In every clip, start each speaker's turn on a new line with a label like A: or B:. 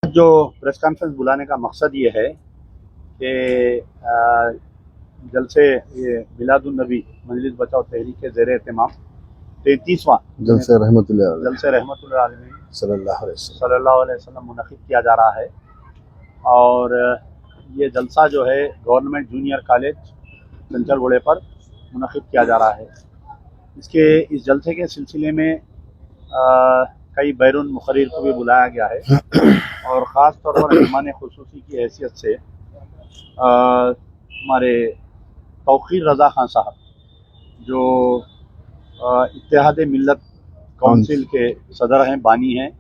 A: जो press conference बुलाने का मकसद ये है कि जलसे ये मिलादुन्नबी मजलिस बचाओ तहरीक के ज़ेर एहतमाम 33वां जलसे रहमतुल आलमीन सल्लल्लाहु अलैहि वसल्लम मुनक़िद किया जा रहा है। और ये जलसा जो है गवर्नमेंट जूनियर कॉलेज चंचलगुड़े पर मुनक़िद किया जा रहा है। इस जलसे के सिलसिले में कई बैरून मुक़र्रिर को भी बुलाया गया है और ख़ास तौर पर मेहमान खुसूसी की हैसियत से हमारे तौक़ीर रज़ा खान साहब जो इत्तेहाद मिल्लत काउंसिल के सदर हैं, बानी हैं,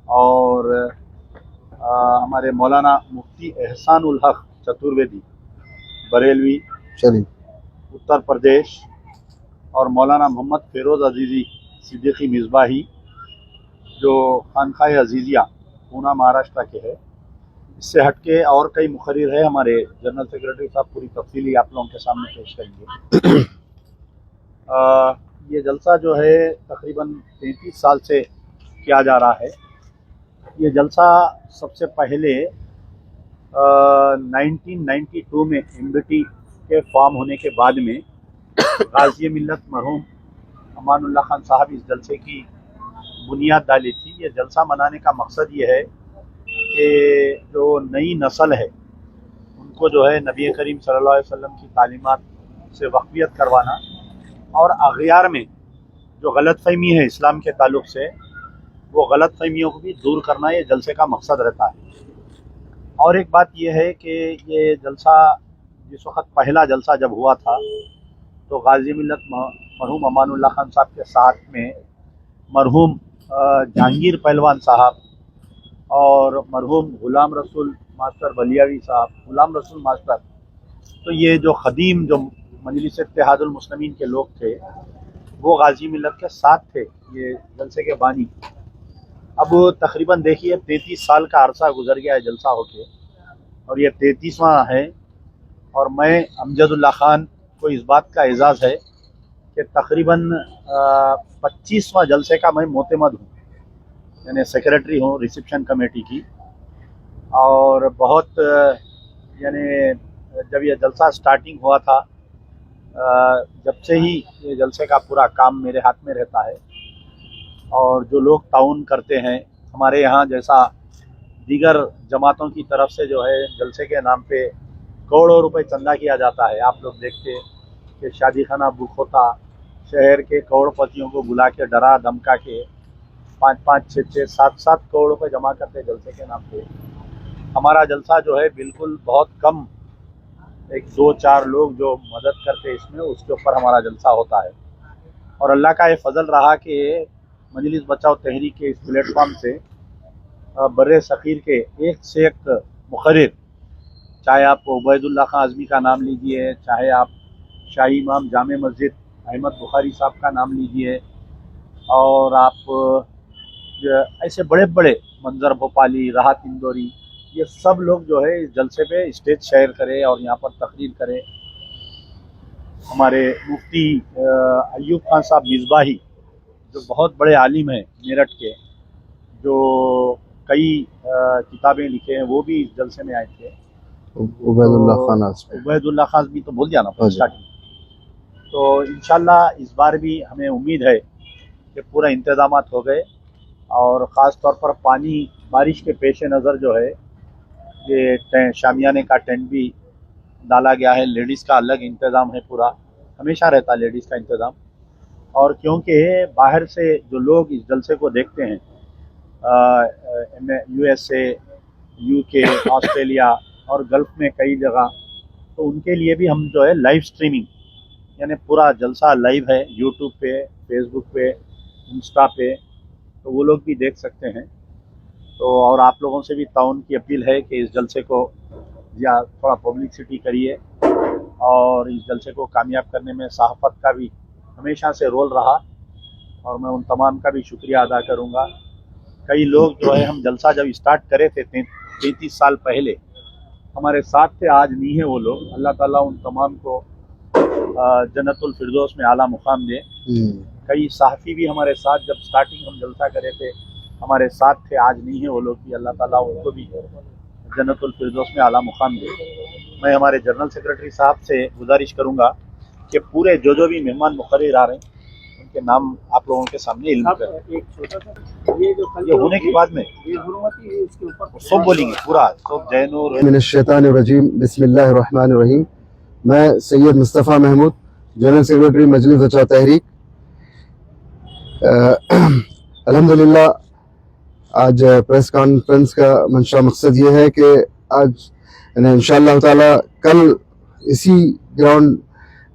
A: और हमारे मौलाना मुफ्ती एहसानुल हक चतुर्वेदी बरेलवी उत्तर प्रदेश, और मौलाना मोहम्मद फ़िरोज़ अजीज़ी सिद्दीकी मिसबाही जो खानकाए अजीज़िया पूना महाराष्ट्र के है। इससे हटके और कई मुक़र्रिर है। हमारे जनरल सेक्रेटरी साहब पूरी तफसीली आप लोगों के सामने पेश करेंगे। ये जलसा जो है तकरीबन 33 साल से किया जा रहा है। ये जलसा सबसे पहले 1992 में MBT के फॉर्म होने के बाद में गाज़ी मिल्लत मरहूम अमानुल्लाह खान साहब इस जलसे की बुनियाद डाली थी। ये जलसा मनाने का मकसद ये है कि जो नई नस्ल है उनको जो है नबी करीम सल्लल्लाहु अलैहि वसल्लम की तालीमात से वाक़फ़ियत करवाना और अग़यार में जो गलतफ़हमी है इस्लाम के ताल्लुक़ से वो गलतफ़हमियों को भी दूर करना ये जलसे का मकसद रहता है। और एक बात ये है कि ये जलसा जिस वक़्त पहला जलसा जब हुआ था तो गाज़ी मिल्लत मरहूम अमानुल्लाह खान साहब के साथ में मरहूम जहांगीर पहलवान साहब और मरहूम ग़ुलाम रसूल मास्टर बलियावी साहब, ग़ुलाम रसूल मास्टर, तो ये जो ख़दीम जो मजलिस इत्तेहादुल मुस्लिमीन के लोग थे वो गाज़ी मिल्लत के साथ थे ये जलसे के बानी। अब तकरीबन देखिए 33 साल का अरसा गुजर गया है जलसा होके और ये 33वां है। और मैं अमजदुल्ला ख़ान को इस बात का एजाज़ है कि तकरीबन 25वां जलसे का मैं मोतमद हूँ, यानी सेक्रेटरी हूँ रिसेप्शन कमेटी की। और बहुत यानी जब ये जलसा स्टार्टिंग हुआ था जब से ही ये जलसे का पूरा काम मेरे हाथ में रहता है। और जो लोग ताउन करते हैं हमारे यहाँ जैसा दीगर जमातों की तरफ से जो है जलसे के नाम पे करोड़ों रुपए चंदा किया जाता है। आप लोग देखते कि शादी खाना बुक होता, शहर के करोड़पतियों को बुला के डरा धमका के 5-5, 6-6, 7-7 करोड़ रुपए जमा करते जलसे के नाम पे। हमारा जलसा जो है बिल्कुल बहुत कम, 1-2-4 लोग जो मदद करते इसमें, उसके ऊपर हमारा जलसा होता है। और अल्लाह का ये फजल रहा कि मजलिस बचाओ तहरीक के इस प्लेटफॉर्म से बर्रे सग़ीर के एक से एक मुक़र्रिर, चाहे आप उबैदुल्लाह खान आज़मी का नाम लीजिए, चाहे आप शाही इमाम जामे मस्जिद अहमद बुखारी साहब का नाम लीजिए, और आप ऐसे बड़े बड़े मंजर भोपाली, राहत इंदौरी, ये सब लोग जो है इस जलसे पे स्टेज शेयर करें और यहाँ पर तकरीर करें। हमारे मुफ्ती अयूब खान साहब मिसबाही जो बहुत बड़े आलिम हैं मेरठ के, जो कई किताबें लिखे हैं, वो भी इस जलसे में आए थे। उबैदुल्लाह खान भी तो बोल दिया ना स्टार्टिंग। तो इंशाल्लाह इस बार भी हमें उम्मीद है कि पूरा इंतज़ामात हो गए और ख़ास तौर पर पानी बारिश के पेश नज़र जो है ये शामियाने का टेंट भी डाला गया है। लेडीज़ का अलग इंतज़ाम है, पूरा हमेशा रहता है लेडीज़ का इंतज़ाम। और क्योंकि बाहर से जो लोग इस जलसे को देखते हैं USA, UK, ऑस्ट्रेलिया और गल्फ़ में कई जगह, तो उनके लिए भी हम जो है लाइव स्ट्रीमिंग, यानी पूरा जलसा लाइव है यूट्यूब पे, फेसबुक पे, इंस्टा पे, तो वो लोग भी देख सकते हैं। तो और आप लोगों से भी ताउन की अपील है कि इस जलसे को या थोड़ा पब्लिसिटी करिए और इस जलसे को कामयाब करने में सहाफ़त का भी हमेशा से रोल रहा और मैं उन तमाम का भी शुक्रिया अदा करूँगा। कई लोग जो है हम जलसा जब स्टार्ट करे थे 33 साल पहले हमारे साथ थे, आज नहीं है वो लोग। अल्लाह ताला उन तमाम को जन्नतुल फिरदौस में आला मुकाम दे। कई सहाफ़ी भी हमारे साथ जब स्टार्टिंग हम जलसा करे थे हमारे साथ थे, आज नहीं है वो लोग, कि अल्लाह ताला उनको भी जन्नतुल फिरदौस में आला मुकाम दे। मैं हमारे जनरल सेक्रेटरी साहब से गुजारिश करूंगा कि पूरे जो भी मेहमान मुकर्रर आ रहे हैं उनके नाम आप लोगों के सामने इल्म करें।
B: एक छोटा सा ये
A: होने के बाद में
B: इसके ऊपर
A: सब बोलेंगे पूरा, सब जैनूर
C: मिनश्शैतानिर्रजीम बिस्मिल्लाहिर्रहमानिर्रहीम। मैं सैयद मुस्तफ़ा महमूद, जनरल सेक्रेटरी मजलिस बचाव तहरीक। अल्हम्दुलिल्लाह आज प्रेस कॉन्फ्रेंस का मंशा मकसद ये है कि आज इंशाअल्लाह ताला कल इसी ग्राउंड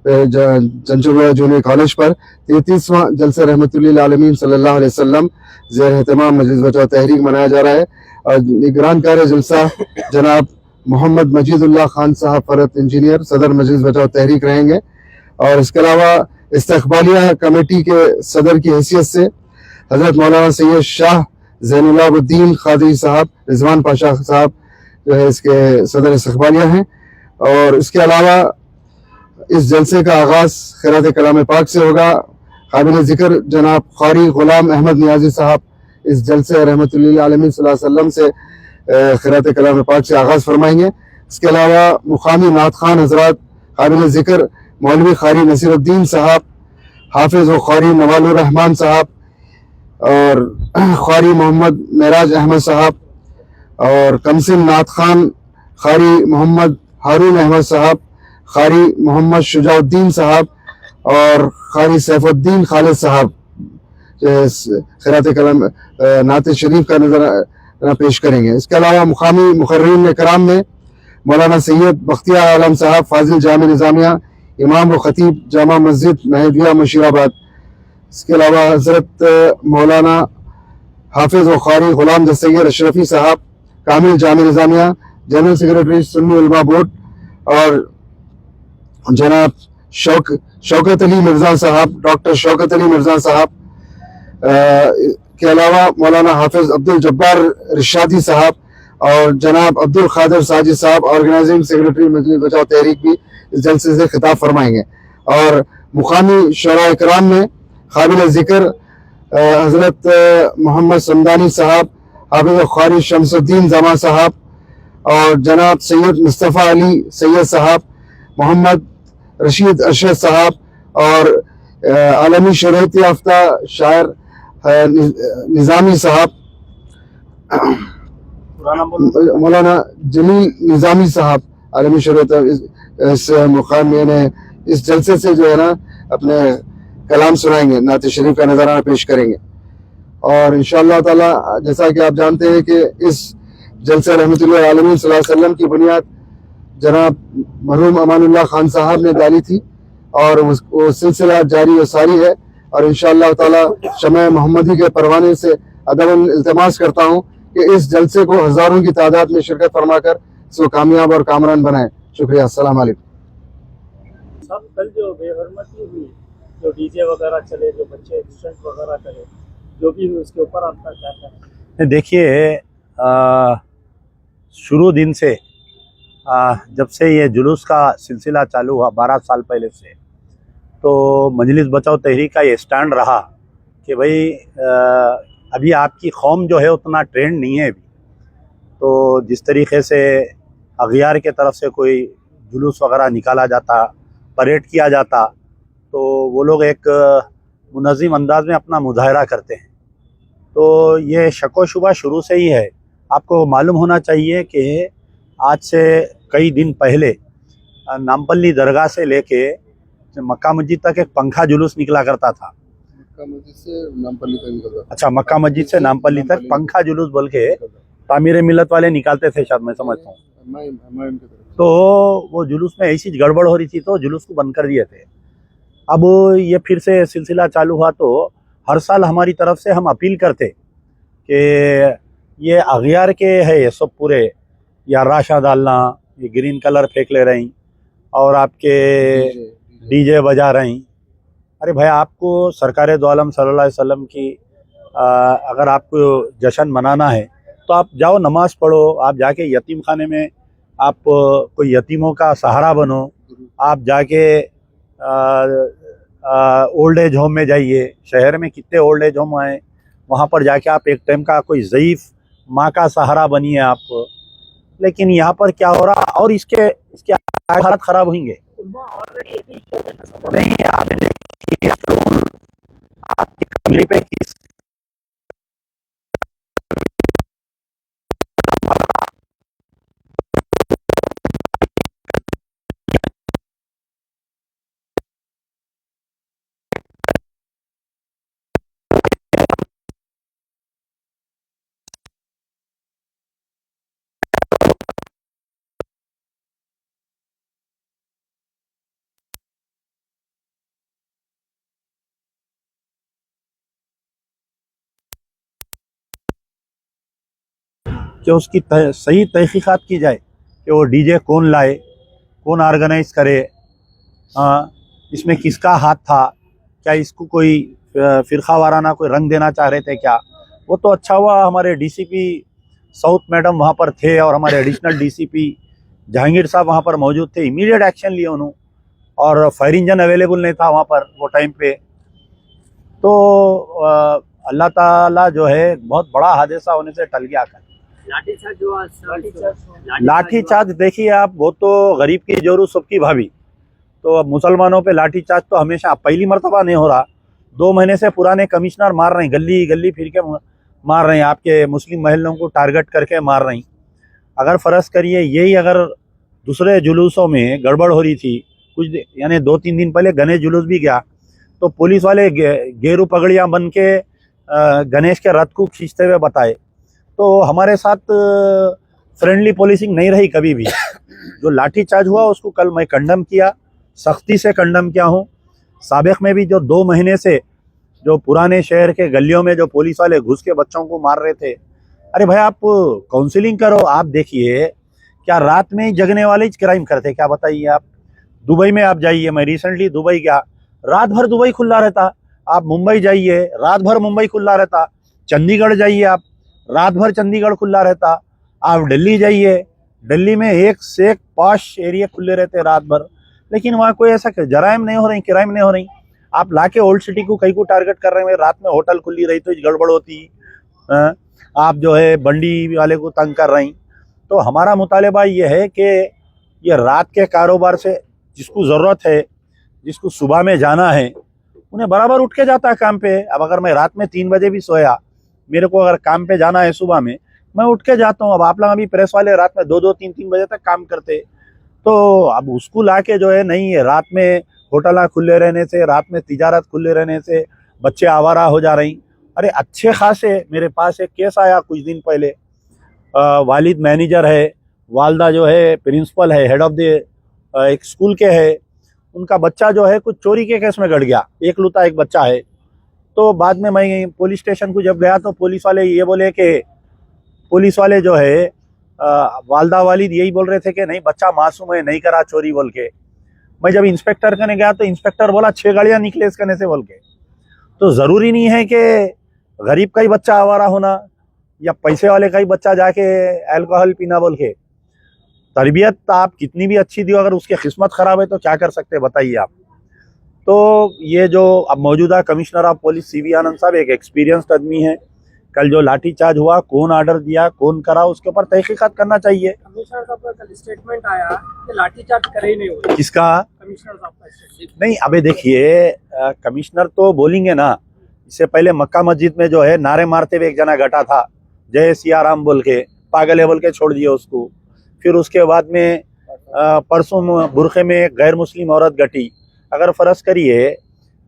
C: चंचुगढ़ जूनियर कॉलेज पर 33वां जलसा रहमतुल्लिल आलमीन सल्लल्लाहु अलैहि वसल्लम ज़ेर एहतमाम मजलिस बचाव तहरीक मनाया जा रहा है। और निगरान कार जलसा जनाब मोहम्मद मजीदुल्लाह खान साहब फ़रत इंजीनियर सदर मजलिस बचाव तहरीक रहेंगे। और इसके अलावा इस्तकबालिया कमेटी के सदर की हैसियत से हज़रत मौलाना सैयद शाह ज़ैनुलाबुद्दीन क़ादरी साहब, रिजवान पाशा साहब जो है इसके सदर इस्तकबालिया हैं। और इसके अलावा इस जलसे का आगाज़ खिरात कलाम पाक से होगा। काबिल ज़िक्र जनाब क़ारी ग़ुलाम अहमद नियाज़ी साहब इस जलसे रहमतुल्लिल आलमीन सल्लल्लाहु अलैहि वसल्लम से खिरात कलाम पाक से आगाज़ फरमाएंगे। इसके अलावा मुक़ामी नात खान हज़रात काबिल ज़िक्र मौलवी क़ारी नसीरुद्दीन साहब, हाफिज़ व क़ारी नवालुर रहमान साहब और क़ारी मोहम्मद मेराज अहमद साहब और कमसिन नात खान क़ारी मोहम्मद हारून अहमद साहब, क़ारी मोहम्मद शुजाउद्दीन साहब और क़ारी सैफुद्दीन खालिद साहब खिरात कलाम नात शरीफ का नजराना पेश करेंगे। इसके अलावा मुक़ामी मुक़र्रिरीन कराम में मौलाना सैयद बख्तियार आलम साहब फाजिल जामे निज़ामिया, इमाम व ख़तीब जामा मस्जिद महदिया मुशीराबाद। इसके अलावा हज़रत मौलाना हाफिज़ व क़ारी ग़ुलाम सैयद अशरफी साहब, कामिल जामे निज़ामिया, जनरल सेक्रेटरी सुन्नी उलमा बोर्ड और जनाब शौकत अली मिर्ज़ा साहब, डॉक्टर शौकत अली मिर्ज़ा साहब के अलावा मौलाना हाफिज़ अब्दुल जब्बार रिशादी साहब और जनाब अब्दुल क़ादिर साजिद साहब, ऑर्गेनाइजिंग सेक्रेटरी मजलिस बचाव तहरीक भी इस जलसे से खिताब फरमाएंगे। और मुक़ामी शोरा इकराम में काबिल ज़िक्र हज़रत मोहम्मद समदानी साहब, हाफिज़ क़ारी शमसुद्दीन जमा साहब और जनाब सैयद मुस्तफ़ा अली सैयद साहब, मोहम्मद रशीद अरशद साहब और आलमी शोहरत याफ्ता शायर निज़ामी साहब, मौलाना जमील निज़ामी साहब आलमी शोहरत इस मुकाम में इस जलसे से जो है ना अपने कलाम सुनाएंगे, नात शरीफ का नजराना पेश करेंगे। और इंशाअल्लाह ताला जैसा कि आप जानते हैं कि इस जलसा रहमतुल्लिल आलमीन सल्लल्लाहु अलैहि वसल्लम की बुनियाद जनाब मरहूम अमानुल्लाह खान साहब ने डाली थी और वो सिलसिला जारी व सारी है। और इंशाअल्लाह ताला शम्ए मोहम्मदी के परवाने से अदबन इल्तिमास करता हूँ कि इस जलसे को हज़ारों की तादाद में शिरकत फरमाकर इसको कामयाब और कामरान बनाएं। शुक्रिया। अस्सलाम वालेकुम।
B: सब कल जो बेहरमती हुई, जो डीजे वगैरह चले, जो बच्चे स्टंट वगैरह करे, जो भी हुई, उसके ऊपर आपका क्या है?
A: देखिए, शुरू दिन से जब से ये जुलूस का सिलसिला चालू हुआ 12 साल पहले से, तो मजलिस बचाओ तहरीक का ये स्टैंड रहा कि भाई अभी आपकी कौम जो है उतना ट्रेंड नहीं है अभी। तो जिस तरीके से अगियार के तरफ से कोई जुलूस वगैरह निकाला जाता, परेड किया जाता, तो वो लोग एक मुनज़्ज़म अंदाज में अपना मुजाहरा करते हैं। तो ये शक व शुबा शुरू से ही है। आपको मालूम होना चाहिए कि आज से कई दिन पहले नामपल्ली दरगाह से लेके मक्का मस्जिद तक एक पंखा जुलूस निकला करता था।
C: मक्का मस्जिद से नामपल्ली तक निकलता था।
A: अच्छा, मक्का मस्जिद से नामपल्ली तक पंखा जुलूस बोल के तामीर मिलत वाले निकालते थे, शायद मैं समझता हूँ। तो वो जुलूस में ऐसी गड़बड़ हो रही थी तो जुलूस को बंद कर दिए थे। अब ये फिर से सिलसिला चालू हुआ तो हर साल हमारी तरफ से हम अपील करते कि ये अगियार के है, ये सब पूरे या राशा डालना, ये ग्रीन कलर फेंक ले रही और आपके डीजे बजा रही। अरे भाई, आपको सरकार दो आलम सल्लल्लाहु अलैहि वसल्लम की अगर आपको जश्न मनाना है तो आप जाओ, नमाज पढ़ो, आप जाके यतीम खाने में आप कोई यतीमों का सहारा बनो, आप जाके ओल्ड एज होम में जाइए। शहर में कितने ओल्ड एज होम हैं, वहाँ पर जाके आप एक टाइम का कोई ज़ईफ़ माँ का सहारा बनिए आप। लेकिन यहाँ पर क्या हो रहा, और इसके इसके हालत ख़राब होंगे। नहीं, आप देखिए आपकी कमरे पे किस कि उसकी सही तहकीकात की जाए कि वो डीजे कौन लाए, कौन ऑर्गेनाइज करे, इसमें किसका हाथ था, क्या इसको कोई फिरका वाराना कोई रंग देना चाह रहे थे क्या। वो तो अच्छा हुआ हमारे डीसीपी साउथ मैडम वहाँ पर थे और हमारे एडिशनल डीसीपी जहांगीर साहब वहाँ पर मौजूद थे। इमीडिएट एक्शन लिए उन्होंने, और फायर इंजन अवेलेबल नहीं था वहाँ पर वो टाइम पे। तो अल्लाह ताला जो है बहुत बड़ा हादसा होने से टल गया। लाठीचार्ज देखिए आप, वो तो गरीब की जोरू सबकी भाभी। तो अब मुसलमानों पे लाठीचार्ज तो हमेशा, पहली मर्तबा नहीं हो रहा। 2 महीने से पुराने कमिश्नर मार रहे हैं, गली गली फिर के मार रहे हैं, आपके मुस्लिम महलों को टारगेट करके मार रहे हैं। अगर फ़र्ज़ करिए यही अगर दूसरे जुलूसों में गड़बड़ हो रही थी, कुछ यानी 2-3 दिन पहले गणेश जुलूस भी गया तो पुलिस वाले गेरू पगड़ियाँ बन के गणेश के रथ को खींचते हुए बताए। तो हमारे साथ फ्रेंडली पुलिसिंग नहीं रही कभी भी। जो लाठीचार्ज हुआ उसको कल मैं कंडम किया, सख्ती से कंडम किया हूँ। साबिक़ में भी जो 2 महीने से जो पुराने शहर के गलियों में जो पुलिस वाले घुस के बच्चों को मार रहे थे, अरे भाई आप काउंसलिंग करो। आप देखिए क्या रात में ही जगने वाले ही क्राइम करते, क्या बताइए आप। दुबई में आप जाइए, मैं रिसेंटली दुबई गया, रात भर दुबई खुला रहता। आप मुंबई जाइए, रात भर मुंबई खुला रहता। चंडीगढ़ जाइए आप, रात भर चंडीगढ़ खुला रहता। आप दिल्ली जाइए, दिल्ली में एक से एक पॉश एरिया खुले रहते रात भर। लेकिन वहाँ कोई ऐसा जराइम नहीं हो रही, क्राइम नहीं हो रही। आप लाके ओल्ड सिटी को कहीं को टारगेट कर रहे हैं। रात में होटल खुली रही तो गड़बड़ होती। आप जो है बंडी वाले को तंग कर रही। तो हमारा मुतालबा ये है कि ये रात के कारोबार से जिसको ज़रूरत है, जिसको सुबह में जाना है, उन्हें बराबर उठ के जाता है काम पे। अब अगर मैं रात में 3 बजे भी सोया, मेरे को अगर काम पे जाना है सुबह में, मैं उठ के जाता हूँ। अब आप लोग अभी प्रेस वाले रात में 2-2, 3-3 बजे तक काम करते, तो अब उसको लाके जो है नहीं है, रात में होटल खुले रहने से, रात में तिजारत खुले रहने से बच्चे आवारा हो जा रही। अरे अच्छे खासे मेरे पास एक केस आया कुछ दिन पहले। वालिद मैनेजर है, वालदा जो है प्रिंसिपल है, हेड ऑफ द एक स्कूल के है। उनका बच्चा जो है कुछ चोरी के केस में गड़ गया, एकलौता एक बच्चा है। तो बाद में मैं पुलिस स्टेशन को जब गया तो पुलिस वाले ये बोले कि पुलिस वाले जो है वालदा वालिद यही बोल रहे थे कि नहीं बच्चा मासूम है, नहीं करा चोरी बोल के। मैं जब इंस्पेक्टर करने गया तो इंस्पेक्टर बोला 6 गाड़ियाँ निकले इस करने से बोल के। तो ज़रूरी नहीं है कि गरीब का ही बच्चा आवारा होना या पैसे वाले का ही बच्चा जाके अल्कोहल पीना बोल के। तरबियत आप कितनी भी अच्छी दी, अगर उसकी किस्मत ख़राब है तो क्या कर सकते हैं बताइए आप। तो ये जो अब मौजूदा कमिश्नर ऑफ पुलिस सीवी आनंद साहब एक एक्सपीरियंस्ड आदमी है। कल जो लाठीचार्ज हुआ, कौन ऑर्डर दिया, कौन करा, उसके ऊपर तहकीकात करना चाहिए।
B: कमिश्नर साहब का कल स्टेटमेंट आया कि लाठीचार्ज करे ही नहीं हुआ।
A: किसका?
B: कमिश्नर साहब का स्टेटमेंट।
A: नहीं, अबे देखिए कमिश्नर तो बोलेंगे ना। इससे पहले मक्का मस्जिद में जो है नारे मारते हुए एक जना घटा था, जय सिया राम बोल के, पागल है बोल के छोड़ दिए उसको। फिर उसके बाद में परसों बुरखे में एक गैर मुस्लिम औरत घटी। अगर फ़र्ज़ करिए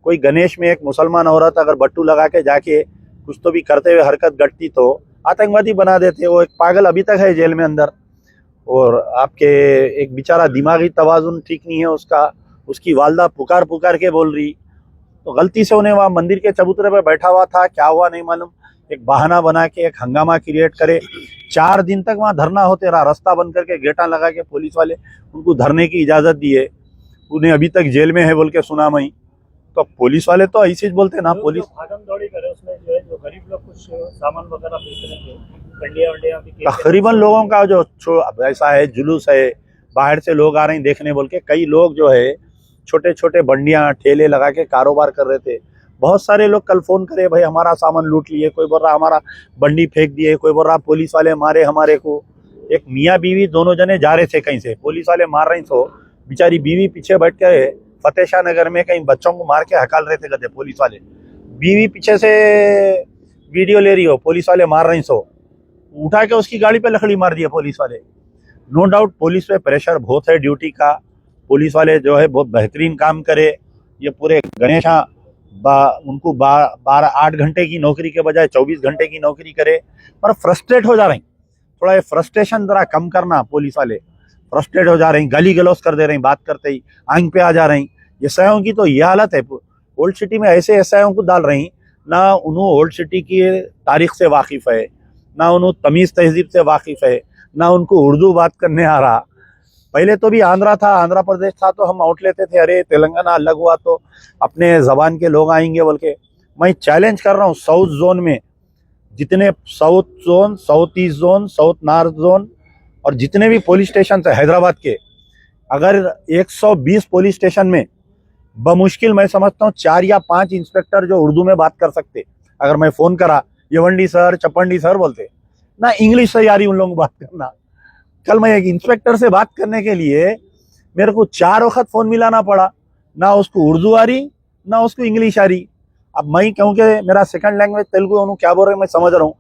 A: कोई गणेश में एक मुसलमान औरत अगर बट्टू लगा के जाके कुछ तो भी करते हुए हरकत घटती तो आतंकवादी बना देते। वो एक पागल अभी तक है जेल में अंदर, और आपके एक बेचारा दिमागी तवाज़ुन ठीक नहीं है उसका। उसकी वालदा पुकार पुकार के बोल रही, तो गलती से उन्हें वहाँ मंदिर के चबूतरे पर बैठा हुआ था, क्या हुआ नहीं मालूम, एक बहाना बना के एक हंगामा क्रिएट करे। 4 दिन तक वहाँ धरना होते रहा, रास्ता बंद करके गेटा लगा के पुलिस वाले उनको धरने की इजाज़त दिए। उन्हें अभी तक जेल में है बोल के सुना मैं। तो पुलिस वाले तो ऐसे ही बोलते ना। पुलिस
B: भागम दौड़ी करे उसमें जो है, जो गरीब लोग कुछ सामान वगैरह बेच रहे थे, बंडिया वंडिया भी
A: तकरीबन लोगों का जो ऐसा है जुलूस है, बाहर से लोग आ रहे हैं देखने बोल के। कई लोग जो है छोटे छोटे बंडियां ठेले लगा के कारोबार कर रहे थे। बहुत सारे लोग कल फ़ोन करे, भाई हमारा सामान लूट लिए, कोई बोल रहा हमारा बंडी फेंक दिए, कोई बोल रहा पुलिस वाले मारे हमारे को। एक मियाँ बीवी दोनों जने जा रहे थे कहीं से, पुलिस वाले मार रहे तो बेचारी बीवी पीछे बैठ के फतेह शाह नगर में कहीं बच्चों को मार के हकाल रहे थे गधे पुलिस वाले। बीवी पीछे से वीडियो ले रही हो, पुलिस वाले मार रही सो, उठा के उसकी गाड़ी पे लकड़ी मार दिया पुलिस वाले। नो डाउट पुलिस पे प्रेशर बहुत है ड्यूटी का, पुलिस वाले जो है बहुत बेहतरीन काम करे। ये पूरे गणेशा उनको 8 घंटे की नौकरी के बजाय 24 घंटे की नौकरी करे, पर फ्रस्ट्रेट हो जा रही। थोड़ा ये फ्रस्ट्रेशन जरा कम करना, पुलिस वाले फ्रस्ट्रेट हो जा रही, गाली गलौज कर दे रही, बात करते ही आंख पे आ जा रही। एसआईओं की तो ये हालत है, ओल्ड सिटी में ऐसे एसआईओं को डाल रही, ना उन्होंने ओल्ड सिटी की तारीख से वाकिफ है, ना उन्होंने तमीज़ तहजीब से वाकिफ है, ना उनको उर्दू बात करने आ रहा। पहले तो भी आंध्रा था, आंध्र प्रदेश था तो हम आउट लेते थे, अरे तेलंगाना अलग हुआ तो अपने ज़बान के लोग आएंगे बोल के। मैं चैलेंज कर रहा हूँ, साउथ जोन में जितने south zone, south east zone, south north zone और जितने भी पुलिस स्टेशन है हैदराबाद के, अगर 120 पुलिस स्टेशन में बमुश्किल मैं समझता हूँ 4 या 5 इंस्पेक्टर जो उर्दू में बात कर सकते। अगर मैं फ़ोन करा, यवंडी सर, चपंडी सर बोलते ना, इंग्लिश से यारी उन लोगों को बात करना। कल मैं एक इंस्पेक्टर से बात करने के लिए मेरे को 4 वक्त फ़ोन मिलाना पड़ा, ना उसको उर्दू आ रही ना उसको इंग्लिश आ रही। अब मैं क्योंकि मेरा सेकंड लैंग्वेज तेलुगु, उन्होंने क्या बोल रहे मैं समझ रहा हूँ,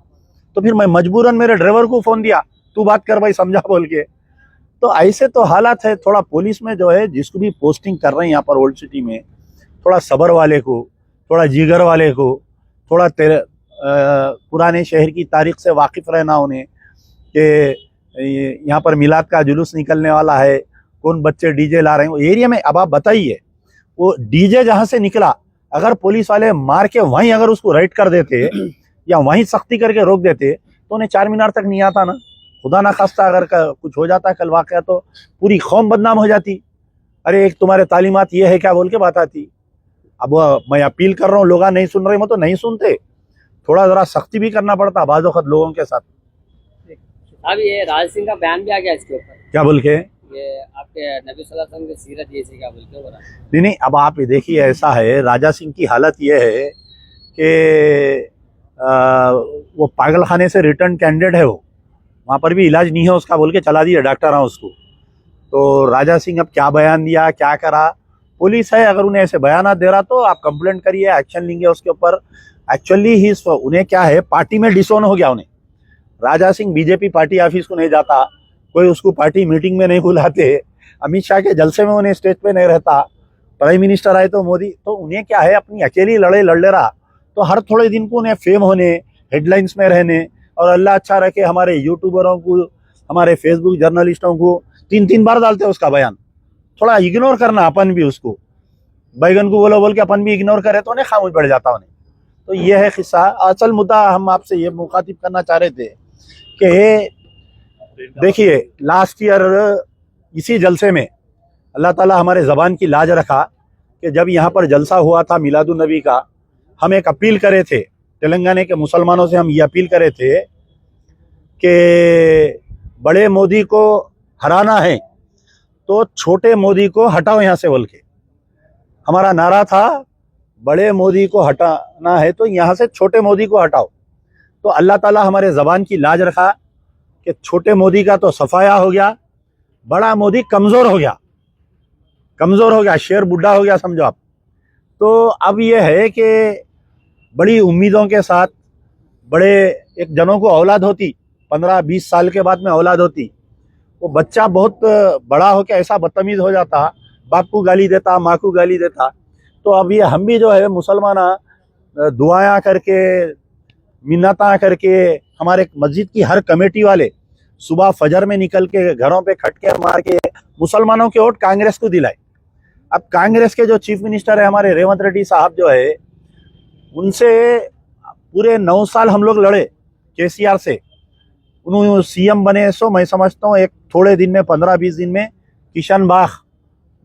A: तो फिर मैं मजबूरन मेरे ड्राइवर को फ़ोन दिया, तू बात कर भाई समझा बोल के। तो ऐसे तो हालात है। थोड़ा पुलिस में जो है जिसको भी पोस्टिंग कर रहे हैं यहाँ पर ओल्ड सिटी में, थोड़ा सब्र वाले को, थोड़ा जिगर वाले को, थोड़ा पुराने शहर की तारीख से वाकिफ़ रहना उन्हें, कि यहाँ पर मिलाद का जुलूस निकलने वाला है, कौन बच्चे डीजे ला रहे हैं एरिया में। अब आप बताइए, वो डीजे जहाँ से निकला अगर पुलिस वाले मार के वहीं अगर उसको राइट कर देते या वहीं सख्ती करके रोक देते तो उन्हें 4 मीनार तक नहीं आता ना। खुदा ना खास्ता अगर कुछ हो जाता कल वाक़या तो पूरी कौम बदनाम हो जाती। अरे एक तुम्हारे तालीमात ये है क्या बोल के बात आती। अब मैं अपील कर रहा हूँ, लोग नहीं सुन रहे, मैं तो नहीं सुनते, थोड़ा ज़रा सख्ती भी करना पड़ता बाज़ वक़्त लोगों के साथ।
D: अब ये राज सिंह का बयान भी आ गया इसके ऊपर,
A: क्या बोल के,
D: ये आपके नबी सल्लल्लाहु अलैहि वसल्लम की सीरत ये से क्या बोल के हो रहा है।
A: नहीं, अब आप देखिए, ऐसा है, राजा सिंह की हालत ये है कि वो पागल खाने से रिटर्न कैंडिडेट है, वो वहाँ पर भी इलाज नहीं है उसका बोल के चला दिया डॉक्टर हैं उसको। तो राजा सिंह अब क्या बयान दिया, क्या करा, पुलिस है, अगर उन्हें ऐसे बयान दे रहा तो आप कंप्लेंट करिए, एक्शन लेंगे उसके ऊपर। एक्चुअली ही उन्हें क्या है, पार्टी में डिसोन हो गया उन्हें। Raja Singh BJP party office को नहीं जाता, कोई उसको पार्टी मीटिंग में नहीं बुलाते, अमित शाह के जलसे में उन्हें स्टेज पे नहीं रहता, प्राइम मिनिस्टर आए तो मोदी, तो उन्हें क्या है, अपनी अकेली लड़ाई लड़ ले रहा। तो हर थोड़े दिन को उन्हें फेम होने, हेडलाइंस में रहने, और अल्लाह अच्छा रखे हमारे यूट्यूबरों को, हमारे फेसबुक जर्नलिस्टों को 3-3 बार डालते हैं उसका बयान। थोड़ा इग्नोर करना अपन भी, उसको बैगन को बोलो बोल के अपन भी इग्नोर करे तो उन्हें खामोश पड़ जाता उन्हें। तो ये है किस्सा। असल मुद्दा हम आपसे ये मुखातिब करना चाह रहे थे कि देखिए, लास्ट ईयर इसी जलसे में अल्लाह ताला हमारे ज़बान की लाज रखा कि जब यहाँ पर जलसा हुआ था मिलादुन नबी का, हम एक अपील करे थे तेलंगाना के मुसलमानों से, हम ये अपील करे थे कि बड़े मोदी को हराना है तो छोटे मोदी को हटाओ यहाँ से बोल के। हमारा नारा था, बड़े मोदी को हटाना है तो यहाँ से छोटे मोदी को हटाओ। तो अल्लाह ताला हमारे ज़बान की लाज रखा कि छोटे मोदी का तो सफाया हो गया, बड़ा मोदी कमज़ोर हो गया, कमज़ोर हो गया, शेर बुढ़ा हो गया समझो आप। तो अब ये है कि बड़ी उम्मीदों के साथ बड़े एक जनों को औलाद होती, 15-20 साल के बाद में औलाद होती, वो बच्चा बहुत बड़ा हो के ऐसा बदतमीज़ हो जाता, बाप को गाली देता, माँ को गाली देता। तो अब ये हम भी जो है मुसलमान दुआएं करके, मिन्नता करके, हमारे मस्जिद की हर कमेटी वाले सुबह फजर में निकल के घरों पे खटके मार के मुसलमानों के वोट कांग्रेस को दिलाए। अब कांग्रेस के जो चीफ मिनिस्टर है हमारे रेवंत रेड्डी साहब जो है, उनसे पूरे 9 साल हम लोग लड़े केसीआर से, उन्होंने सीएम बने। सो मैं समझता हूँ एक थोड़े दिन में, 15-20 दिन में, किशन बाग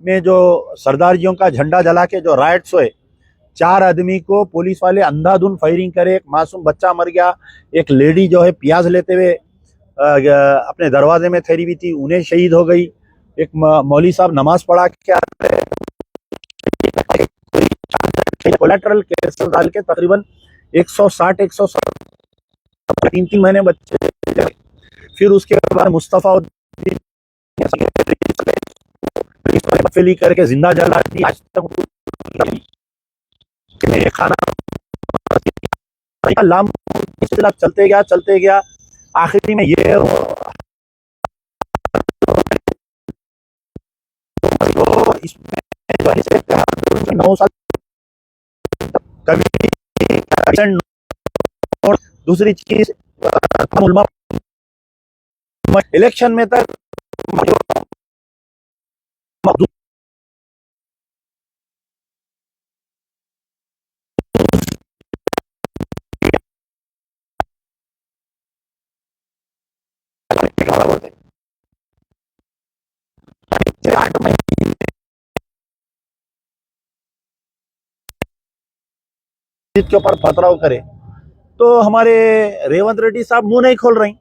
A: में जो सरदार जियों का झंडा जला के जो राइट्स हुए, 4 आदमी को पुलिस वाले अंधाधुंध फायरिंग करे, एक मासूम बच्चा मर गया, एक लेडी जो है प्याज लेते हुए अपने दरवाजे में ठहरी हुई थी, उन्हें शहीद हो गई, एक मौलवी साहब नमाज पढ़ा के कोलेटरल केस डाल के तकरीबन 160-170 3 महीने बच्चे। फिर उसके बाद मुस्तफा फैली करके जिंदा जला दी। आज तक खाना लाम चलते गया आखिरी में ये तो इसमें 9 साल कभी दूसरी चीज इलेक्शन में तक के ऊपर पथराव करे तो हमारे रेवंत रेड्डी साहब मुंह नहीं खोल रही।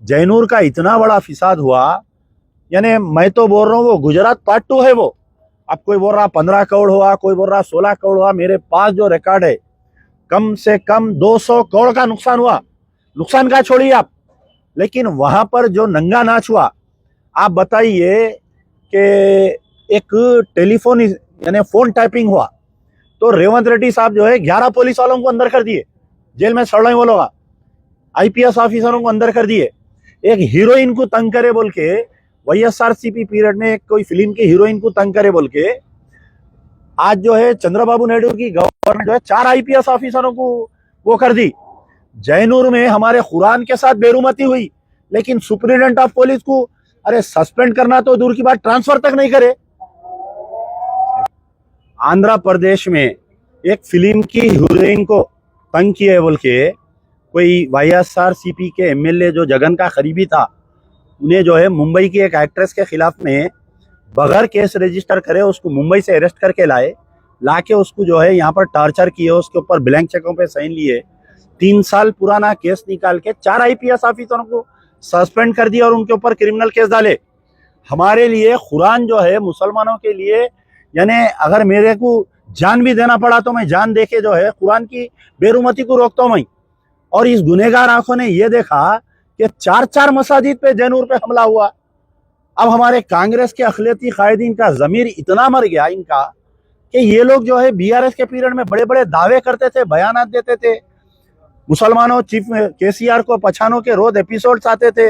A: जैनूर का इतना बड़ा फिसाद हुआ, यानी मैं तो बोल रहा हूँ वो गुजरात पार्ट 2 है वो। अब कोई बोल रहा 15 करोड़ हुआ, कोई बोल रहा 16 करोड़ हुआ। मेरे पास जो रिकॉर्ड है कम से कम 200 करोड़ का नुकसान हुआ। नुकसान का छोड़िए आप, लेकिन वहां पर जो नंगा नाच हुआ, आप बताइए कि एक टेलीफोन यानी फोन टाइपिंग हुआ तो रेवंत रेड्डी साहब जो है 11 पुलिस वालों को अंदर कर दिए, जेल में सड़ रहे वो लोग, आईपीएस ऑफिसरों को अंदर कर दिए। एक हीरोइन को तंग करे बोल के, वाईएसआरसीपी पीरियड में कोई फिल्म की हीरोइन को तंग करे बोल के आज जो है चंद्रबाबू नायडू की गवर्नमेंट जो है 4 आईपीएस ऑफिसरों को वो कर दी। जैनूर में हमारे कुरान के साथ बेरुमती हुई, लेकिन सुप्रिटेंडेंट ऑफ पुलिस को अरे सस्पेंड करना तो दूर की बात, ट्रांसफर तक नहीं करे। आंध्र प्रदेश में एक फिल्म की हीरोइन को तंग किए बोल के कोई वाईएसआरसीपी के एमएलए जो जगन का करीबी था, उन्हें जो है मुंबई की एक एक्ट्रेस के खिलाफ में बगैर केस रजिस्टर करे उसको मुंबई से अरेस्ट करके लाके उसको जो है यहाँ पर टॉर्चर किए, उसके ऊपर ब्लैंक चेकों पे साइन लिए, 3 साल पुराना केस निकाल के 4 आईपीएस ऑफिसरों को सस्पेंड कर दिया और उनके ऊपर क्रिमिनल केस डाले। हमारे लिए कुरान जो है मुसलमानों के लिए, यानी अगर मेरे को जान भी देना पड़ा तो मैं जान देके जो है कुरान की बेरुमती को रोकता हूं मैं। और इस गुनहगार आंखों ने यह देखा कि 4 मसाजिद पे जैनूर पे हमला हुआ। अब हमारे कांग्रेस के अखिलती कायदीन का जमीर इतना मर गया इनका कि ये लोग जो है बीआरएस के पीरियड में बड़े बड़े दावे करते थे, बयानात देते थे, मुसलमानों चीफ केसीआर को पछानों के रोज एपिसोड्स आते थे,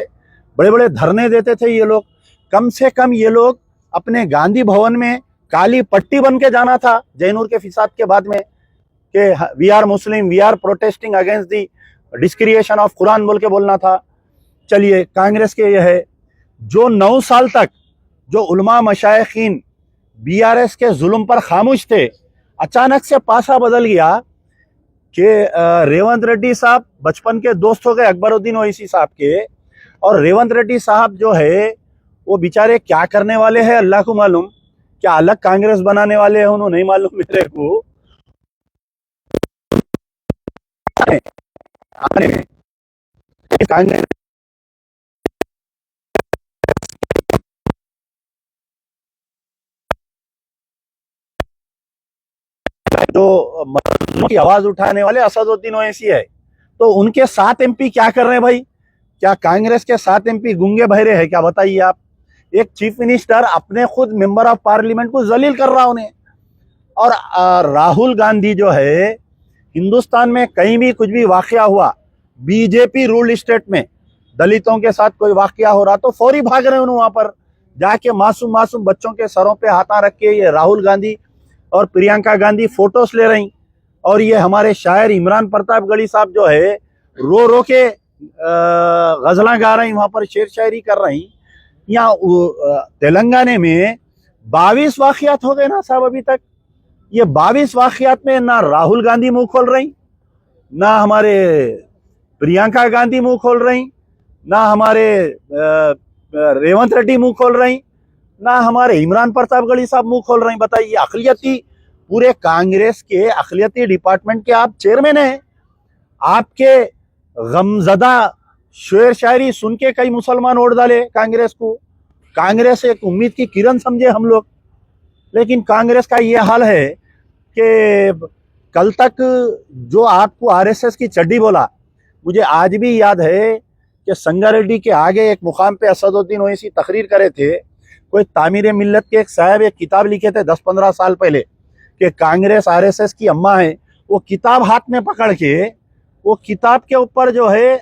A: बड़े बड़े धरने देते थे ये लोग। कम से कम ये लोग अपने गांधी भवन में काली पट्टी बन के जाना था जैनूर के फिसाद के बाद में कि we are Muslim, we are protesting against the desecration of Quran बोल के बोलना था। चलिए, कांग्रेस के ये है जो 9 साल तक जो उलमा मशाइखीन बीआरएस के जुल्म पर खामोश थे, अचानक से पासा बदल गया कि रेवंत रेड्डी साहब बचपन के दोस्त हो गए अकबरुद्दीन ओवैसी साहब के। और रेवंत रेड्डी साहब जो है वो बेचारे क्या करने वाले हैं अल्लाह को मालूम, क्या अलग कांग्रेस बनाने वाले हैं उन्होंने नहीं मालूम मेरे को। कांग्रेस जो मजलूमों की आवाज उठाने वाले असदुद्दीन ओवैसी है, तो उनके 7 एमपी क्या कर रहे हैं भाई? क्या कांग्रेस के 7 एमपी गूंगे बहरे हैं क्या? बताइए आप। एक चीफ मिनिस्टर अपने खुद मेंबर ऑफ पार्लियामेंट को जलील कर रहा उन्हें। और राहुल गांधी जो है, हिंदुस्तान में कहीं भी कुछ भी वाकया हुआ, बीजेपी रूल्ड स्टेट में दलितों के साथ कोई वाकया हो रहा तो फौरी भाग रहे हैं वहां पर जाके मासूम मासूम बच्चों के सरों पे हाथा रख के ये राहुल गांधी और प्रियंका गांधी फोटोस ले रही। और ये हमारे शायर इमरान प्रतापगढ़ी साहब जो है रो रो के गजला गा रही, वहां पर शेर शायरी कर रही। यहाँ तेलंगाना में 22 वाकयात हो गए ना साहब अभी तक। ये 22 वाकयात में ना राहुल गांधी मुंह खोल रही, ना हमारे प्रियंका गांधी मुंह खोल रही, ना हमारे रेवंत रेड्डी मुंह खोल रही, ना हमारे इमरान प्रतापगढ़ी साहब मुंह खोल रही। बताइए, अखिलती पूरे कांग्रेस के अखिलती डिपार्टमेंट के आप चेयरमैन हैं। आपके गमजदा शेर शायरी सुन के कई मुसलमान वोट डाले कांग्रेस को। कांग्रेस एक उम्मीद की किरण समझे हम लोग, लेकिन कांग्रेस का ये हाल है कि कल तक जो आपको आरएसएस की चड्डी बोला, मुझे आज भी याद है कि संगारेड्डी के आगे एक मुकाम पे असदुद्दीन ओवैसी तकरीर करे थे। कोई तामीर मिल्लत के एक साहब एक किताब लिखे थे 10-15 साल पहले कि कांग्रेस आरएसएस की अम्मा है। वो किताब हाथ में पकड़ के वो किताब के ऊपर जो है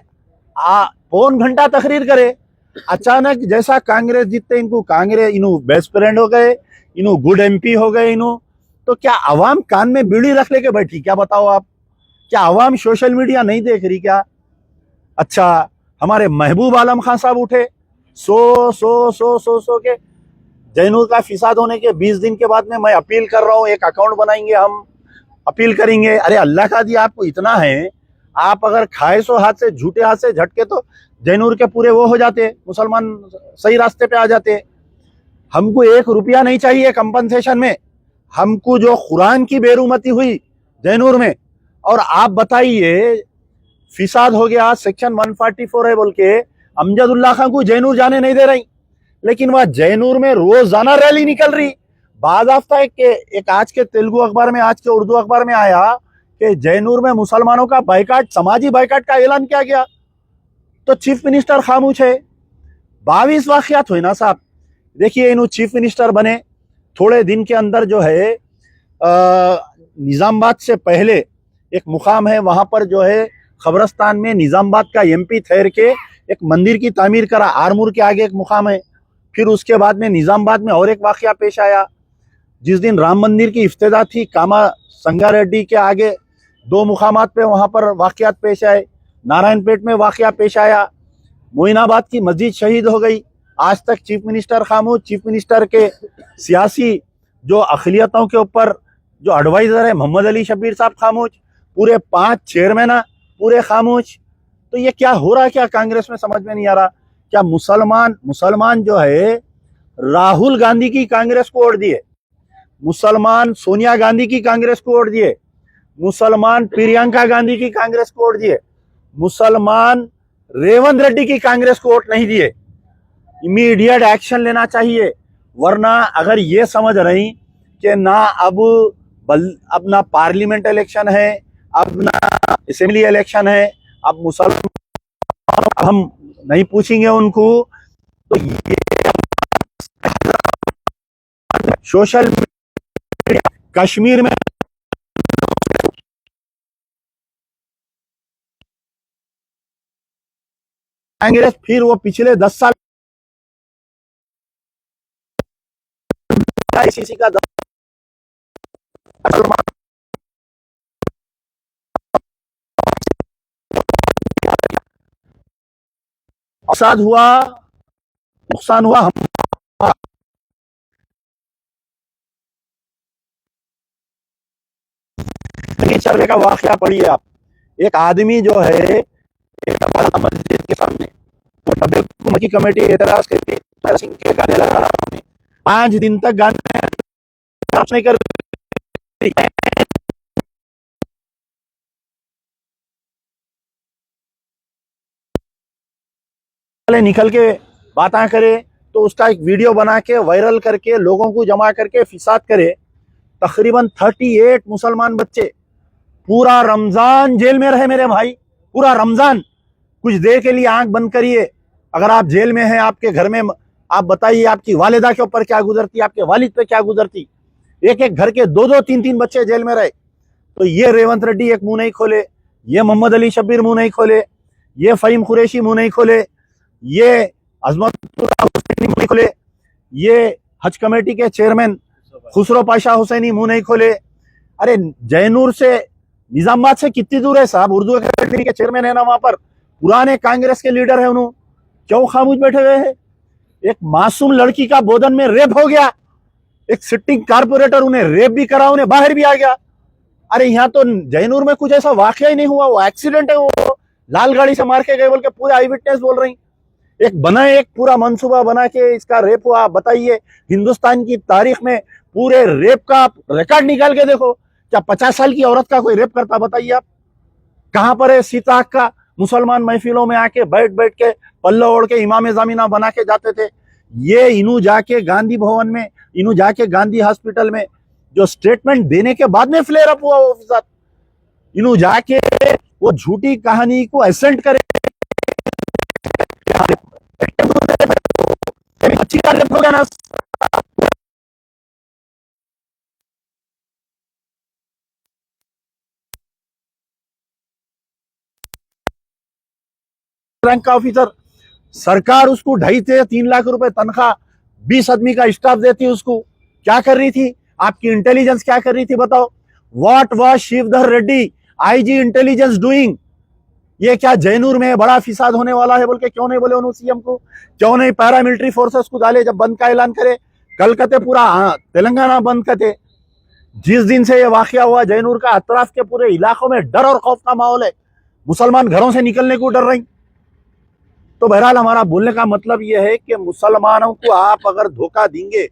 A: पौन घंटा तकरीर करे। अचानक जैसा कांग्रेस जीतते इनको कांग्रेस इन्हों बेस्ट फ्रेंड हो गए, इन्हों गुड एमपी हो गए इन्हों। तो क्या आवाम कान में बीड़ी रख लेके बैठी? क्या बताओ आप, क्या आवाम सोशल मीडिया नहीं देख रही क्या? अच्छा, हमारे महबूब आलम खान साहब उठे सो के जैनूर का फिसाद होने के 20 दिन के बाद में मैं अपील कर रहा हूं, एक अकाउंट बनाएंगे, हम अपील करेंगे। अरे अल्लाह का दिया आपको इतना है, आप अगर खाए सो हाथ से झूठे हाथ से झटके तो जैनूर के पूरे वो हो जाते, मुसलमान सही रास्ते पे आ जाते। हमको 1 रुपया नहीं चाहिए कंपनसेशन में। हमको जो कुरान की बेरुमती हुई जैनूर में, और आप बताइए फिसाद हो गया, सेक्शन 144 है बोल के अमजदुल्ला खान को जैनूर जाने नहीं दे रही, लेकिन वह जैनूर में रोजाना रैली निकल रही। बाज़ाफ्ता एक आज के तेलुगु अखबार में, आज के उर्दू अखबार में आया कि जैनूर में मुसलमानों का बाइकाट, समाजी बाइकाट का ऐलान किया गया, तो चीफ मिनिस्टर खामोश है। 22 वाकयात हुए ना साहब। देखिए इन्हों चीफ मिनिस्टर बने, थोड़े दिन के अंदर जो है निजामाबाद से पहले एक मुकाम है, वहां पर जो है खबरस्तान में निजामाबाद का एमपी ठहर के एक मंदिर की तामीर करा। आरमूर के आगे एक मुकाम है। फिर उसके बाद में निजामाबाद में और एक वाकया पेश आया, जिस दिन राम मंदिर की इफ्तिदा थी, कामा संगारेड्डी के आगे 2 मुकामात पे वहां पर वाकयात पेश आए। नारायणपेट में वाकया पेश आया। मोइनाबाद की मस्जिद शहीद हो गई। आज तक चीफ मिनिस्टर खामोश। चीफ मिनिस्टर के सियासी जो अखिलियतों के ऊपर जो एडवाइजर है मोहम्मद अली शब्बीर साहब खामोश। पूरे 5 चेयरमैन पूरे खामोश। तो ये क्या हो रहा है, क्या कांग्रेस में समझ में नहीं आ रहा। क्या मुसलमान जो है राहुल गांधी की कांग्रेस को वोट दिए, मुसलमान सोनिया गांधी की कांग्रेस को वोट दिए, मुसलमान प्रियंका गांधी की कांग्रेस को वोट दिए, मुसलमान रेवंत रेड्डी की कांग्रेस को वोट नहीं दिए। इमीडिएट एक्शन लेना चाहिए, वरना अगर ये समझ रही कि ना अब ना पार्लियामेंट इलेक्शन है, अब ना असेंबली इलेक्शन है, अब मुसलमान हम नहीं पूछेंगे उनको, तो ये सोशल मीडिया कश्मीर में कांग्रेस फिर वो पिछले 10 साल आईसीसी का फसाद हुआ, नुकसान हुआ। हम चलने का वाकया पढ़िए आप। एक आदमी जो है मस्जिद के सामने तो की कमेटी एतराज करती के गाने लगा रहा है। 5 दिन तक गाने नहीं कर निकल के बातें करे, तो उसका एक वीडियो बना के वायरल करके लोगों को जमा करके फिसाद करे। तकरीबन 38 मुसलमान बच्चे पूरा रमजान जेल में रहे मेरे भाई, पूरा रमजान। कुछ देर के लिए आंख बंद करिए, अगर आप जेल में हैं, आपके घर में, आप बताइए आपकी वालिदा के ऊपर क्या गुजरती, आपके वालिद पे क्या गुजरती। एक एक घर के 2-2, 3-3 बच्चे जेल में रहे। तो ये रेवंत रेड्डी एक मुंह नहीं खोले, ये मोहम्मद अली शब्बीर मुंह नहीं खोले, ये फहीम कुरैशी मुंह नहीं खोले, ये अजमतुल्लाह हुसैनी मुंह नहीं खोले, ये हज कमेटी के चेयरमैन खुसरो पाशा हुसैनी मुंह नहीं खोले। अरे जैनूर से निजामाबाद से कितनी दूर है साहब? उर्दू अकेडमी के चेयरमैन है ना वहां पर, पुराने कांग्रेस के लीडर है, उन्होंने क्यों खामोश बैठे हुए हैं? एक मासूम लड़की का बोधन में रेप हो गया, एक सिटिंग कारपोरेटर उन्हें रेप भी करा, उन्हें बाहर भी आ गया। अरे यहाँ तो जैनूर में कुछ ऐसा वाकया ही नहीं हुआ, वो एक्सीडेंट है, वो लाल गाड़ी से मार के गए बोल के पूरे आई विटनेस बोल रही। एक पूरा मंसूबा बना के इसका रेप हुआ। बताइए हिंदुस्तान की तारीख में पूरे रेप का रिकॉर्ड निकाल के देखो, क्या 50 साल की औरत का कोई रेप करता? बताइए आप, कहां पर है सीता का? मुसलमान महफिलों में आके बैठ बैठ के पल्ला ओढ़ के इमाम जामिना बना के जाते थे। ये इन्हों जाके गांधी भवन में, इन्हों जाके गांधी हॉस्पिटल में जो स्टेटमेंट देने के बाद में फ्लेयर अप हुआ वो फिसाद। इन्हों जाके वो झूठी कहानी को एसेंट करे अच्छी तारीफ होगा ना। रैंक का ऑफिसर, सरकार उसको 2.5 से 3 लाख रुपए तनख्वाह, 20 आदमी का स्टाफ देती उसको। क्या कर रही थी आपकी इंटेलिजेंस, क्या कर रही थी बताओ? What was Shivdhar Reddy IG intelligence doing? ये क्या जैनूर में बड़ा फिसाद होने वाला है बोल के क्यों नहीं बोले उन्होंने सीएम को? क्यों नहीं पैरामिलिट्री फोर्सेस को डाले? जब बंद का ऐलान करे कल कहते पूरा तेलंगाना बंद कहते। जिस दिन से ये वाकया हुआ जैनूर का, अतराफ के पूरे इलाकों में डर और खौफ का माहौल है। मुसलमान घरों से निकलने को डर रही। तो बहरहाल हमारा बोलने का मतलब यह है कि मुसलमानों को आप अगर धोखा देंगे,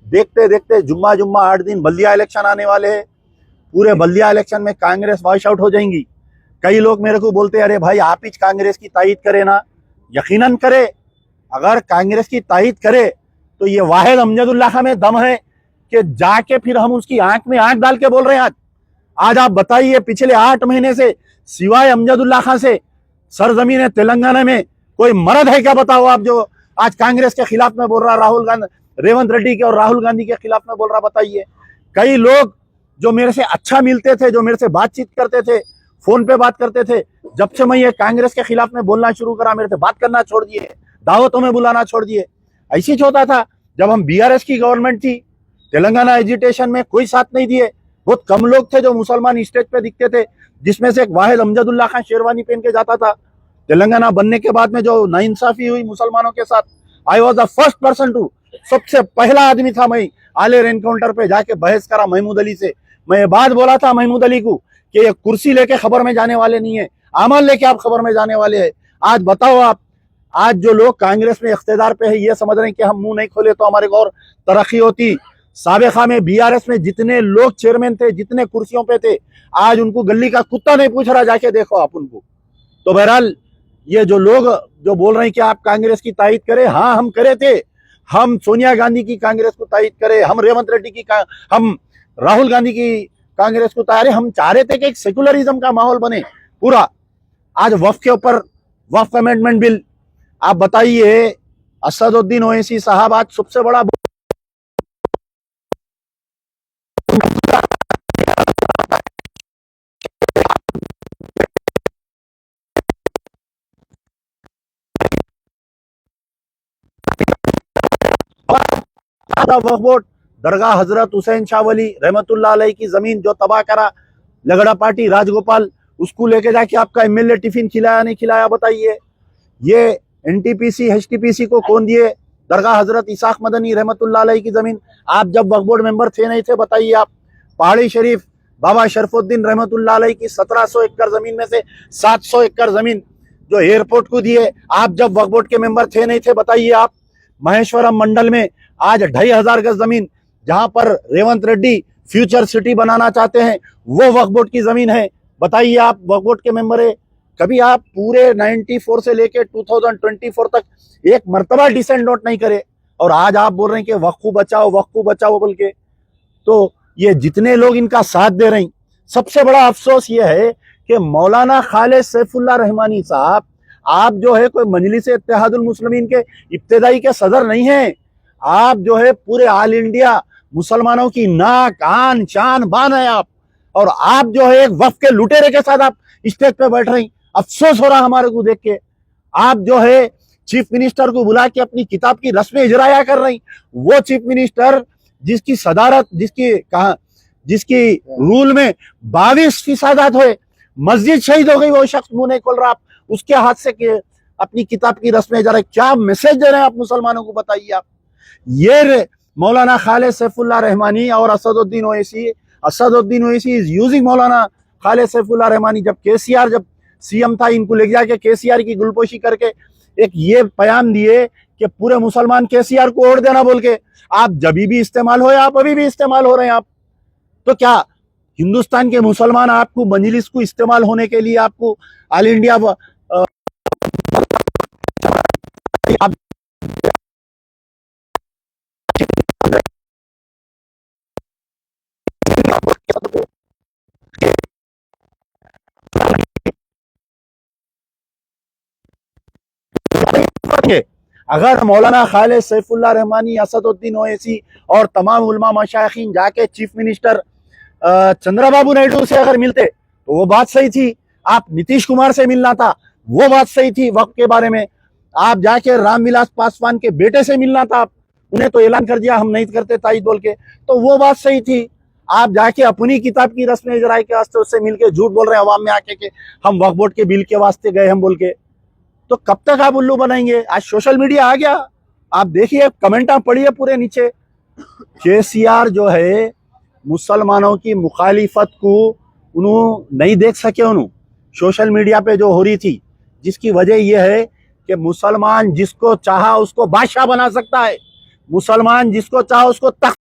A: देखते देखते जुम्मा जुम्मा 8 दिन बल्दिया इलेक्शन आने वाले हैं। पूरे बल्दिया इलेक्शन में कांग्रेस वॉश आउट हो जाएंगी। कई लोग मेरे को बोलते हैं अरे भाई आप ही कांग्रेस की तायद करे ना। यकीनन करे। अगर कांग्रेस की तायद करे तो ये वाहिद अमजदुल्लाह खां में दम है कि जाके फिर हम उसकी आंख में आंख डाल के बोल रहे हैं। आज आप बताइए पिछले 8 महीने से सिवाय अमजदुल्लाह खां से सरजमीन तेलंगाना में कोई मर्द है क्या बताओ आप, जो आज कांग्रेस के खिलाफ में बोल रहा, राहुल गांधी, रेवंत रेड्डी के और राहुल गांधी के खिलाफ में बोल रहा? बताइए। कई लोग जो मेरे से अच्छा मिलते थे, जो मेरे से बातचीत करते थे, फोन पे बात करते थे, जब से मैं ये कांग्रेस के खिलाफ में बोलना शुरू करा मेरे से बात करना छोड़ दिए, दावतों में बुलाना छोड़ दिए। ऐसी होता था जब हम बीआरएस की गवर्नमेंट थी, तेलंगाना एजिटेशन में कोई साथ नहीं दिए। बहुत कम लोग थे जो मुसलमान स्टेज पे दिखते थे, जिसमें से एक वाहिद अमजदुल्लाह खां शेरवानी पहन के जाता था। तेलंगाना बनने के बाद में जो नाइंसाफी हुई मुसलमानों के साथ, I was the first person to, सबसे पहला आदमी था मैं आलेर एनकाउंटर पे जाके बहस करा महमूद अली से। मैं ये बात बोला था महमूद अली को कि ये कुर्सी लेके खबर में जाने वाले नहीं है, अमल लेके आप खबर में जाने वाले हैं। आज बताओ आप, आज जो लोग कांग्रेस में इख्तेदार पे है ये समझ रहे हैं कि हम मुंह नहीं खोले तो हमारे और तरक्की होती। साबिका में बीआरएस में जितने लोग चेयरमैन थे, जितने कुर्सियों पे थे, आज उनको गली का कुत्ता नहीं पूछ रहा, जाके देखो आप उनको। तो बहरहाल ये जो लोग जो बोल रहे हैं कि आप कांग्रेस की तायद करें, हाँ हम करे थे। हम सोनिया गांधी की कांग्रेस को तायद करें, हम रेवंत रेड्डी की हम राहुल गांधी की कांग्रेस को तायद, हम चाह रहे थे कि एक सेकुलरिज्म का माहौल बने पूरा। आज वक्फ के ऊपर वक्फ अमेंडमेंट बिल, आप बताइए असदुद्दीन ओवैसी साहब आज सबसे बड़ा वक्फ बोर्ड, दरगाह हजरत हुसैन शाह वली रहमतुल्लाह अलैह की जमीन जो तबाह करा लगड़ा पार्टी राजगोपाल, उसको लेके जाके आपका एमएलए टिफिन खिलाया नहीं खिलाया बताइए। ये एनटीपीसी एचटीपीसी को कौन दिए? दरगाह हजरत इसाक मदनी रहमतुल्लाह अलैह की जमीन। आप जब वक्फ बोर्ड मेंबर थे नहीं थे बताइए आप। पहाड़ी शरीफ बाबा शरफुद्दीन रहमतुल्लाह अलैह की 1700 एकड़ जमीन में से 700 एकड़ जमीन जो एयरपोर्ट को दिए, आप जब वक्फ बोर्ड के मेंबर थे नहीं थे बताइए आप। महेश्वरम मंडल में आज 2500 गज जमीन जहां पर रेवंत रेड्डी फ्यूचर सिटी बनाना चाहते हैं, वो वक्फ बोर्ड की जमीन है। बताइए आप वक्फ बोर्ड के मेंबर है। कभी आप पूरे 94 से लेके 2024 तक एक मर्तबा डिसेंट नोट नहीं करे, और आज आप बोल रहे हैं कि वक्फ बचाओ बोल के। तो ये जितने लोग इनका साथ दे रहे हैं, सबसे बड़ा अफसोस ये है कि मौलाना खालिद सैफुल्लाह रहमानी साहब, आप जो है कोई मजलिस इत्तेहादुल मुस्लिमीन के इब्तिदाई के सदर नहीं है। आप जो है पूरे ऑल इंडिया मुसलमानों की नाक आन शान बान है आप, और आप जो है एक वक्फ के लुटेरे के साथ आप स्टेज पे बैठ रही। अफसोस हो रहा हमारे को देख के। आप जो है चीफ मिनिस्टर को बुला के अपनी किताब की रस्में इजराया कर रही। वो चीफ मिनिस्टर जिसकी सदारत, जिसकी रूल में 22 फीसदात हुए, मस्जिद शहीद हो गई, वो शख्स मुंह नहीं खोल रहा। आप उसके हाथ से अपनी किताब की रस्में इजरा, क्या मैसेज दे रहे हैं आप मुसलमानों को बताइए आप। ये मौलाना खालिद सैफुल्लाह रहमानी और असदुद्दीन ओवैसी इज यूजिंग मौलाना खालिद सैफुल्लाह रहमानी। जब केसीआर जब सीएम था, इनको ले जाके केसीआर की गुलपोशी करके एक ये बयान दिए कि पूरे मुसलमान केसीआर को वोट देना बोल के। आप जब भी इस्तेमाल हो, आप अभी भी इस्तेमाल हो रहे हैं आप। तो क्या हिंदुस्तान के मुसलमान आपको मजलिस को इस्तेमाल होने के लिए आपको ऑल इंडिया है। अगर मौलाना खालिद सैफुल्लाह रहमानी, असदुद्दीन ओवैसी और तमाम उलमा मशाइखीन जाके चीफ मिनिस्टर चंद्रबाबू नायडू से अगर मिलते तो वो बात सही थी। आप नीतीश कुमार से मिलना था, वो बात सही थी वक्त के बारे में। आप जाके रामविलास पासवान के बेटे से मिलना था, उन्हें तो ऐलान कर दिया हम नहीं करते ताईद बोल के, तो वो बात सही थी। आप जाके अपनी किताब की रस्म इजराई के वास्ते उससे मिलके झूठ बोल रहे हैं अवाम में आके कि हम वक्फ बोर्ड के बिल के वास्ते गए हम बोल के, तो कब तक आप उल्लू बनाएंगे? आज सोशल मीडिया आ गया, आप देखिए कमेंट आप पढ़िए पूरे नीचे। केसीआर जो है मुसलमानों की मुखालिफत को उन्होंने नहीं देख सके, उन्होंने सोशल मीडिया पे जो हो रही थी, जिसकी वजह यह है कि मुसलमान जिसको चाहा उसको बादशाह बना सकता है, मुसलमान जिसको चाहा उसको तख्त